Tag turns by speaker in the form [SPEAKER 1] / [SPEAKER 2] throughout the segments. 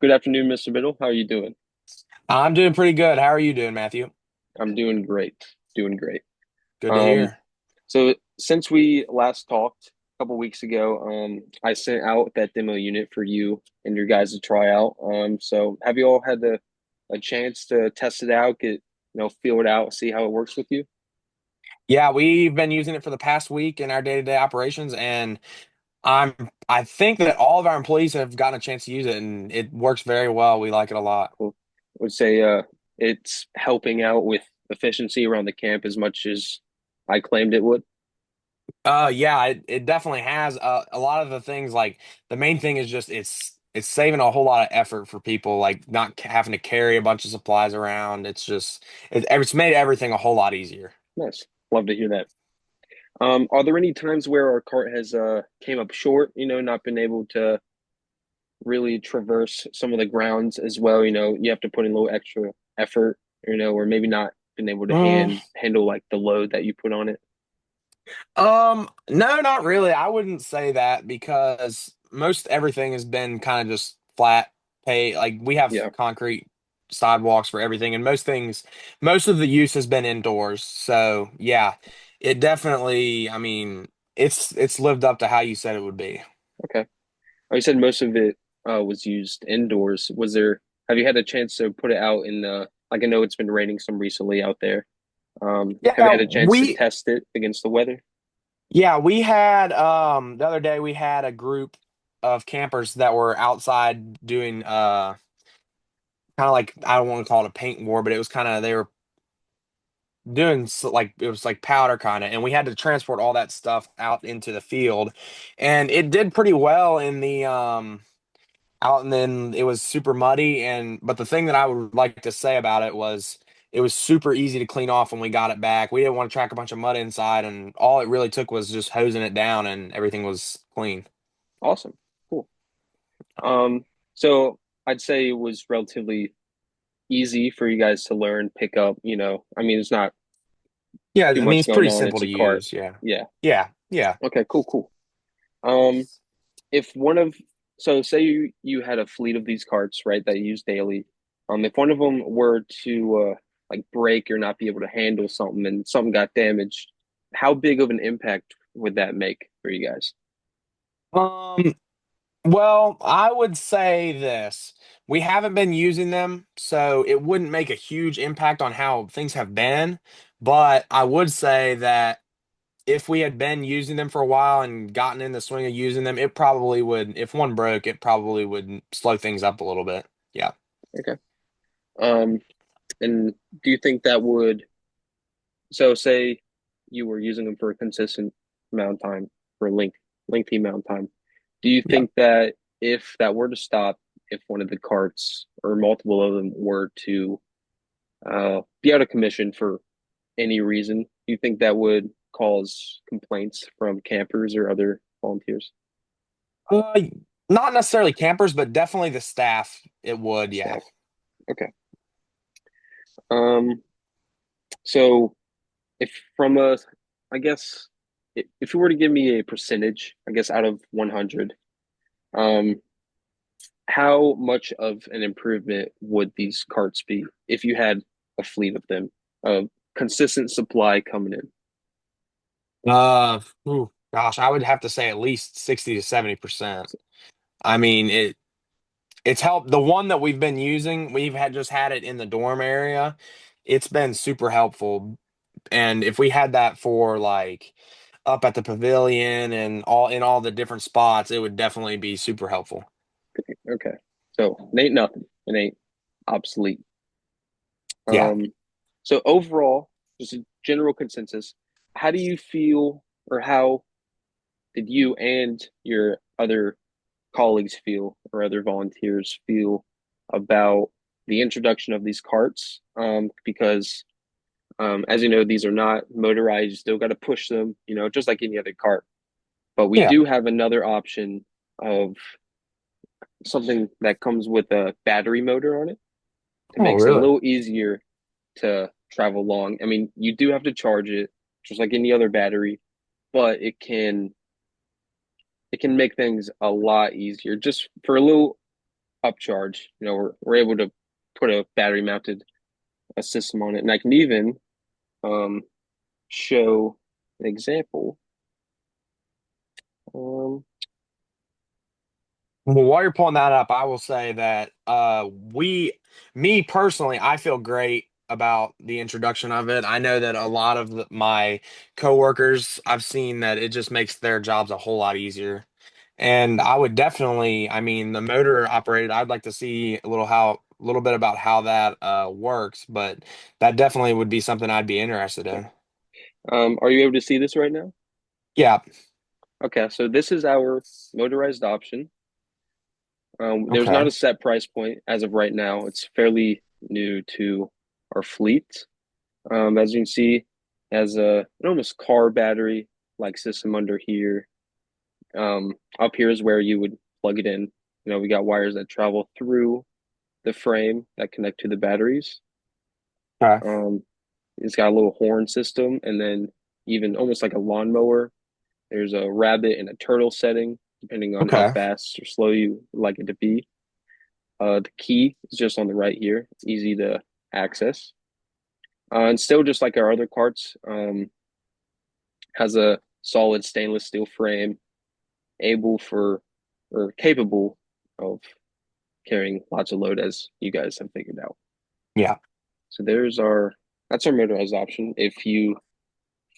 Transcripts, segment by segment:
[SPEAKER 1] Good afternoon, Mr. Biddle. How are you doing?
[SPEAKER 2] I'm doing pretty good. How are you doing, Matthew?
[SPEAKER 1] I'm doing great. Doing great.
[SPEAKER 2] Good to
[SPEAKER 1] Um,
[SPEAKER 2] hear.
[SPEAKER 1] so since we last talked a couple weeks ago, I sent out that demo unit for you and your guys to try out. So have you all had a chance to test it out, feel it out, see how it works with you?
[SPEAKER 2] Yeah, we've been using it for the past week in our day-to-day operations, and I think that all of our employees have gotten a chance to use it, and it works very well. We like it a lot.
[SPEAKER 1] Cool. I would say it's helping out with efficiency around the camp as much as I claimed it would.
[SPEAKER 2] Yeah, it definitely has a lot of the things. Like the main thing is just it's saving a whole lot of effort for people, like not having to carry a bunch of supplies around. It's made everything a whole lot easier.
[SPEAKER 1] Nice. Love to hear that. Are there any times where our cart has came up short, not been able to really traverse some of the grounds as well? You have to put in a little extra effort, or maybe not been able to
[SPEAKER 2] Mm,
[SPEAKER 1] handle like the load that you put on it.
[SPEAKER 2] no, not really. I wouldn't say that because most everything has been kind of just flat pay. Like we have
[SPEAKER 1] Yeah,
[SPEAKER 2] concrete sidewalks for everything, and most of the use has been indoors. So yeah, it definitely, I mean, it's lived up to how you said it would be.
[SPEAKER 1] okay. Oh, you said most of it was used indoors. Have you had a chance to put it out in like I know it's been raining some recently out there. Have you
[SPEAKER 2] Yeah,
[SPEAKER 1] had a chance to test it against the weather?
[SPEAKER 2] we had the other day we had a group of campers that were outside doing kind of like I don't want to call it a paint war, but it was kind of they were doing like it was like powder kind of, and we had to transport all that stuff out into the field, and it did pretty well in the out, and then it was super muddy, and but the thing that I would like to say about it was it was super easy to clean off when we got it back. We didn't want to track a bunch of mud inside, and all it really took was just hosing it down and everything was clean.
[SPEAKER 1] Awesome, cool. So I'd say it was relatively easy for you guys to learn, pick up. I mean, it's not
[SPEAKER 2] Yeah,
[SPEAKER 1] too
[SPEAKER 2] I mean
[SPEAKER 1] much
[SPEAKER 2] it's
[SPEAKER 1] going
[SPEAKER 2] pretty
[SPEAKER 1] on.
[SPEAKER 2] simple
[SPEAKER 1] It's
[SPEAKER 2] to
[SPEAKER 1] a cart.
[SPEAKER 2] use. Yeah.
[SPEAKER 1] Yeah.
[SPEAKER 2] Yeah.
[SPEAKER 1] Okay, cool, cool. Um, if one of so say you had a fleet of these carts, right, that you use daily. If one of them were to like break or not be able to handle something and something got damaged, how big of an impact would that make for you guys?
[SPEAKER 2] um Well, I would say this. We haven't been using them, so it wouldn't make a huge impact on how things have been. But I would say that if we had been using them for a while and gotten in the swing of using them, it probably would, if one broke, it probably would slow things up a little bit. Yeah.
[SPEAKER 1] Okay. Um, and do you think that would say you were using them for a consistent amount of time, for a lengthy amount of time. Do you
[SPEAKER 2] Yeah.
[SPEAKER 1] think that if that were to stop, if one of the carts or multiple of them were to be out of commission for any reason, do you think that would cause complaints from campers or other volunteers?
[SPEAKER 2] Uh, Not necessarily campers, but definitely the staff. It would, yeah.
[SPEAKER 1] Staff. Okay. Um, so if from a, I guess, if you were to give me a percentage, I guess out of 100, um, how much of an improvement would these carts be if you had a fleet of them, a consistent supply coming in?
[SPEAKER 2] Gosh, I would have to say at least 60 to 70%. I mean, it's helped. The one that we've been using, we've had just had it in the dorm area. It's been super helpful. And if we had that for like up at the pavilion and all the different spots, it would definitely be super helpful.
[SPEAKER 1] Okay, so it ain't nothing. It ain't obsolete.
[SPEAKER 2] Yeah.
[SPEAKER 1] Um, so overall, just a general consensus. How do you feel, or how did you and your other colleagues feel, or other volunteers feel about the introduction of these carts? Because as you know, these are not motorized. You still got to push them, just like any other cart. But we
[SPEAKER 2] Yeah.
[SPEAKER 1] do have another option of something that comes with a battery motor on it to
[SPEAKER 2] Oh,
[SPEAKER 1] makes it a
[SPEAKER 2] really?
[SPEAKER 1] little easier to travel long. I mean, you do have to charge it just like any other battery, but it can make things a lot easier just for a little. upcharge. We're able to put a battery mounted system on it, and I can even um, show an example. Um,
[SPEAKER 2] Well, while you're pulling that up, I will say that me personally, I feel great about the introduction of it. I know that a lot of my coworkers, I've seen that it just makes their jobs a whole lot easier. And I would definitely, I mean, the motor operated, I'd like to see a little bit about how that works, but that definitely would be something I'd be interested
[SPEAKER 1] okay.
[SPEAKER 2] in.
[SPEAKER 1] Are you able to see this right now?
[SPEAKER 2] Yeah.
[SPEAKER 1] Okay, so this is our motorized option. There's not
[SPEAKER 2] Okay.
[SPEAKER 1] a set price point as of right now. It's fairly new to our fleet. As you can see, it has an almost car battery like system under here. Up here is where you would plug it in. We got wires that travel through the frame that connect to the batteries.
[SPEAKER 2] Okay.
[SPEAKER 1] Um, it's got a little horn system, and then even almost like a lawnmower. There's a rabbit and a turtle setting, depending on how
[SPEAKER 2] Okay.
[SPEAKER 1] fast or slow you like it to be. The key is just on the right here, easy to access. And still, just like our other carts, has a solid stainless steel frame, able for or capable of carrying lots of load, as you guys have figured out.
[SPEAKER 2] Yeah.
[SPEAKER 1] So that's our motorized option. If you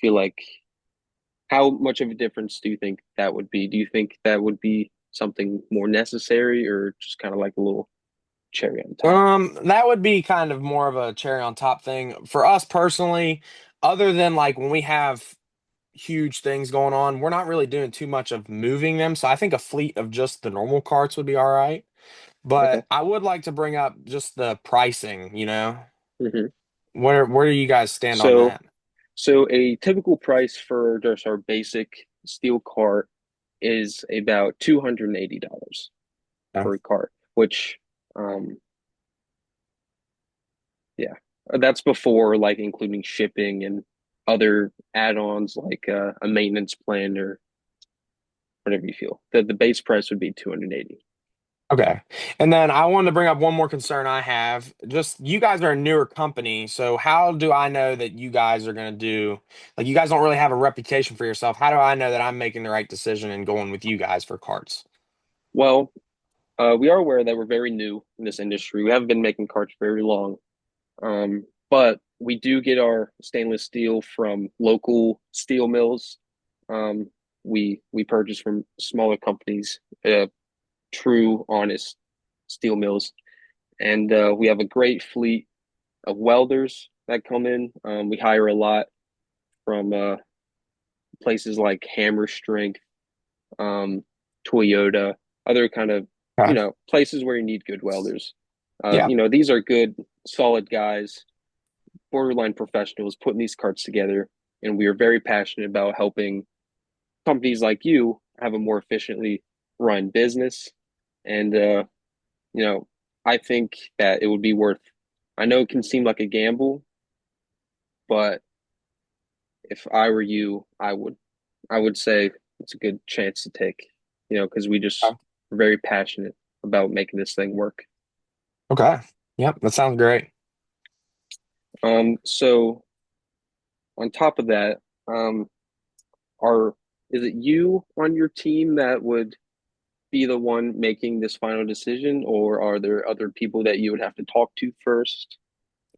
[SPEAKER 1] feel like, how much of a difference do you think that would be? Do you think that would be something more necessary, or just kind of like a little cherry on top?
[SPEAKER 2] That would be kind of more of a cherry on top thing for us personally. Other than like when we have huge things going on, we're not really doing too much of moving them. So I think a fleet of just the normal carts would be all right.
[SPEAKER 1] Okay.
[SPEAKER 2] But I would like to bring up just the pricing, you know.
[SPEAKER 1] hmm
[SPEAKER 2] Where do you guys stand on
[SPEAKER 1] So
[SPEAKER 2] that?
[SPEAKER 1] So a typical price for just our basic steel cart is about $280
[SPEAKER 2] Yeah.
[SPEAKER 1] per cart, which um yeah, that's before like including shipping and other add-ons like a maintenance plan or whatever you feel. The base price would be 280.
[SPEAKER 2] Okay. And then I wanted to bring up one more concern I have. Just you guys are a newer company, so how do I know that you guys are going to do, like you guys don't really have a reputation for yourself. How do I know that I'm making the right decision and going with you guys for carts?
[SPEAKER 1] Well, we are aware that we're very new in this industry. We haven't been making carts very long. But we do get our stainless steel from local steel mills. Um, we purchase from smaller companies, true, honest steel mills, and we have a great fleet of welders that come in. We hire a lot from places like Hammer Strength, um, Toyota, other kind of
[SPEAKER 2] Okay.
[SPEAKER 1] places where you need good welders.
[SPEAKER 2] Yeah.
[SPEAKER 1] These are good, solid guys, borderline professionals putting these carts together, and we are very passionate about helping companies like you have a more efficiently run business. And you know, I think that it would be worth. I know it can seem like a gamble, but if I were you, I would say it's a good chance to take. Because we just
[SPEAKER 2] Okay.
[SPEAKER 1] are very passionate about making this thing work.
[SPEAKER 2] Okay. Yep, that sounds great.
[SPEAKER 1] So on top of that, um, are is it you on your team that would be the one making this final decision, or are there other people that you would have to talk to first?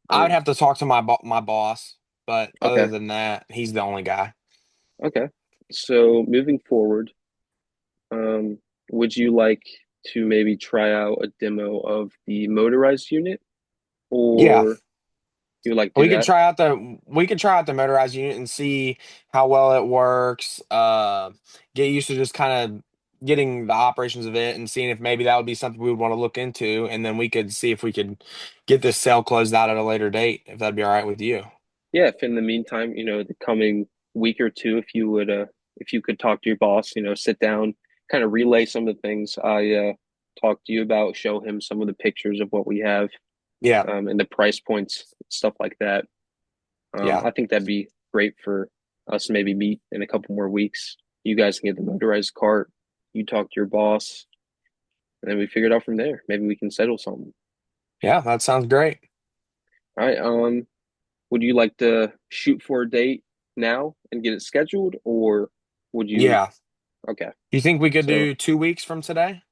[SPEAKER 2] I would
[SPEAKER 1] Or
[SPEAKER 2] have to talk to my boss, but other
[SPEAKER 1] okay,
[SPEAKER 2] than that, he's the only guy.
[SPEAKER 1] okay. So moving forward, um, would you like to maybe try out a demo of the motorized unit,
[SPEAKER 2] Yeah.
[SPEAKER 1] or you would like to do that?
[SPEAKER 2] We could try out the motorized unit and see how well it works. Get used to just kind of getting the operations of it and seeing if maybe that would be something we would want to look into, and then we could see if we could get this sale closed out at a later date, if that'd be all right with you.
[SPEAKER 1] Yeah. If in the meantime, the coming week or two, if you could talk to your boss, sit down, kind of relay some of the things I talked to you about, show him some of the pictures of what we have,
[SPEAKER 2] Yeah,
[SPEAKER 1] and the price points, stuff like that.
[SPEAKER 2] yeah.
[SPEAKER 1] I think that'd be great for us to maybe meet in a couple more weeks. You guys can get the motorized cart. You talk to your boss, and then we figure it out from there. Maybe we can settle something.
[SPEAKER 2] Yeah, that sounds great.
[SPEAKER 1] All right. Would you like to shoot for a date now and get it scheduled, or would you?
[SPEAKER 2] Yeah.
[SPEAKER 1] Okay.
[SPEAKER 2] You think we could
[SPEAKER 1] So
[SPEAKER 2] do 2 weeks from today?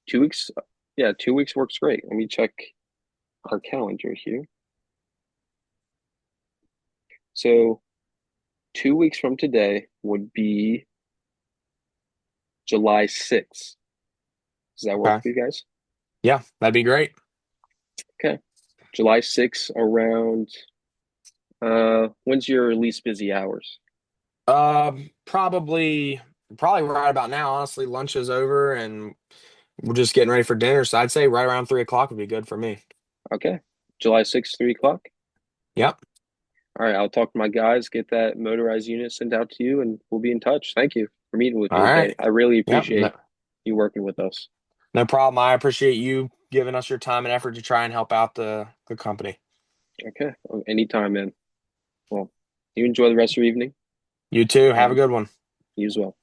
[SPEAKER 1] 2 weeks. Yeah, 2 weeks works great. Let me check our calendar here. So 2 weeks from today would be July 6th. Does that work
[SPEAKER 2] Okay.
[SPEAKER 1] for you guys?
[SPEAKER 2] Yeah, that'd be great.
[SPEAKER 1] Okay. July 6th around when's your least busy hours?
[SPEAKER 2] Probably right about now. Honestly, lunch is over and we're just getting ready for dinner. So I'd say right around 3 o'clock would be good for me.
[SPEAKER 1] Okay. July 6th, 3 o'clock.
[SPEAKER 2] Yep.
[SPEAKER 1] All right, I'll talk to my guys, get that motorized unit sent out to you, and we'll be in touch. Thank you for meeting with
[SPEAKER 2] All
[SPEAKER 1] me today.
[SPEAKER 2] right.
[SPEAKER 1] I really
[SPEAKER 2] Yep.
[SPEAKER 1] appreciate you working with us.
[SPEAKER 2] No problem. I appreciate you giving us your time and effort to try and help out the company.
[SPEAKER 1] Okay. Anytime, man. Well, you enjoy the rest of your evening.
[SPEAKER 2] You too. Have a
[SPEAKER 1] Um,
[SPEAKER 2] good one.
[SPEAKER 1] you as well.